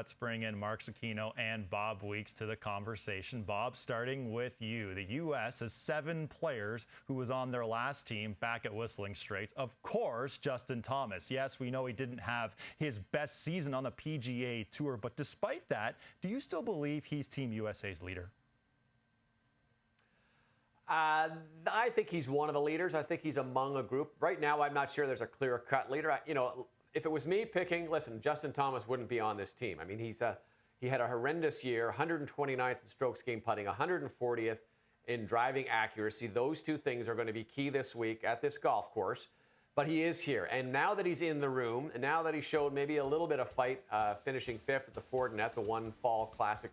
let's bring in Mark Zecchino and Bob Weeks to the conversation. Bob, starting with you. The U.S. has 7 players who was on their last team back at Whistling Straits. Of course, Justin Thomas. Yes, we know he didn't have his best season on the PGA Tour, but despite that, do you still believe he's Team USA's leader? I think he's one of the leaders. I think he's among a group. Right now, I'm not sure there's a clear-cut leader. If it was me picking, listen, Justin Thomas wouldn't be on this team. I mean, he had a horrendous year, 129th in strokes gained putting, 140th in driving accuracy. Those two things are going to be key this week at this golf course. But he is here. And now that he's in the room, and now that he showed maybe a little bit of fight, finishing 5th at the Fortinet, the one fall classic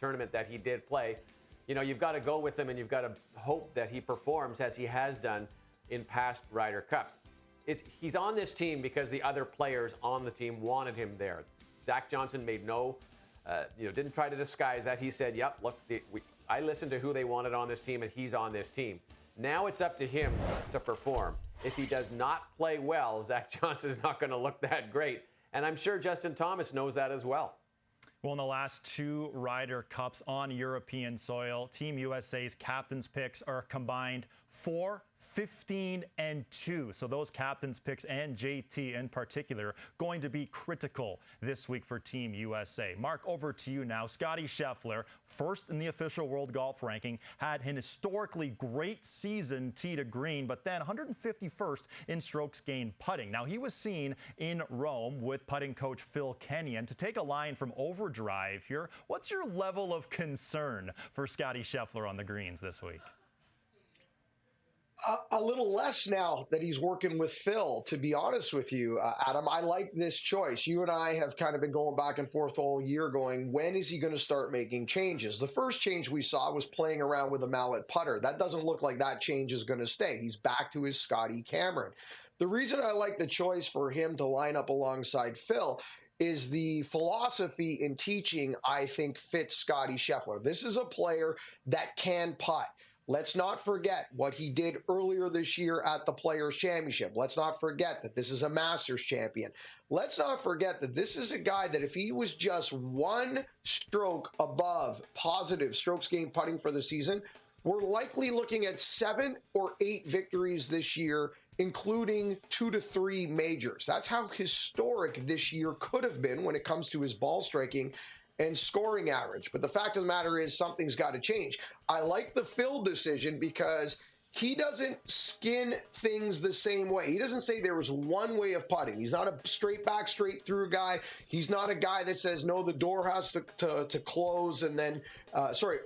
tournament that he did play, you've got to go with him and you've got to hope that he performs as he has done in past Ryder Cups. He's on this team because the other players on the team wanted him there. Zach Johnson made didn't try to disguise that. He said, yep, look, I listened to who they wanted on this team and he's on this team. Now it's up to him to perform. If he does not play well, Zach Johnson is not going to look that great. And I'm sure Justin Thomas knows that as well. Well, in the last 2 Ryder Cups on European soil, Team USA's captain's picks are combined 4, 15, and 2. So those captain's picks and JT in particular going to be critical this week for Team USA. Mark, over to you now. Scotty Scheffler, first in the official world golf ranking, had an historically great season tee to green, but then 151st in strokes gained putting. Now, he was seen in Rome with putting coach Phil Kenyon. To take a line from Overdrive here, what's your level of concern for Scotty Scheffler on the greens this week? A little less now that he's working with Phil, to be honest with you, Adam. I like this choice. You and I have kind of been going back and forth all year going, when is he going to start making changes? The first change we saw was playing around with a mallet putter. That doesn't look like that change is going to stay. He's back to his Scotty Cameron. The reason I like the choice for him to line up alongside Phil is the philosophy in teaching, I think, fits Scotty Scheffler. This is a player that can putt. Let's not forget what he did earlier this year at the Players' Championship. Let's not forget that this is a Masters champion. Let's not forget that this is a guy that if he was just 1 stroke above positive strokes gained putting for the season, we're likely looking at 7 or 8 victories this year, including 2 to 3 majors. That's how historic this year could have been when it comes to his ball striking and scoring average. But the fact of the matter is something's got to change. I like the Phil decision because he doesn't skin things the same way. He doesn't say there was one way of putting. He's not a straight back, straight through guy. He's not a guy that says, no, the door has to close and then,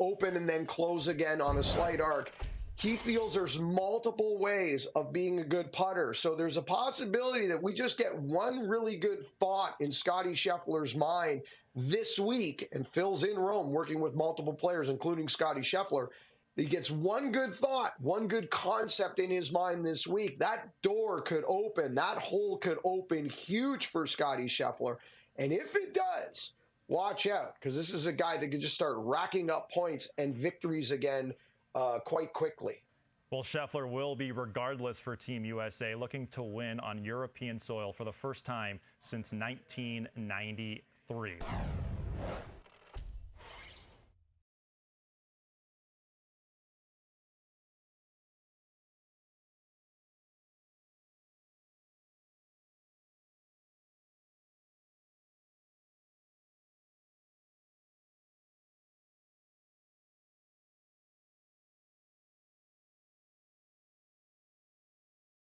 open and then close again on a slight arc. He feels there's multiple ways of being a good putter. So there's a possibility that we just get one really good thought in Scotty Scheffler's mind this week, and Phil's in Rome working with multiple players, including Scotty Scheffler. He gets one good thought, one good concept in his mind this week. That door could open, that hole could open huge for Scotty Scheffler. And if it does, watch out, because this is a guy that could just start racking up points and victories again quite quickly. Well, Scheffler will be, regardless, for Team USA, looking to win on European soil for the first time since 1993.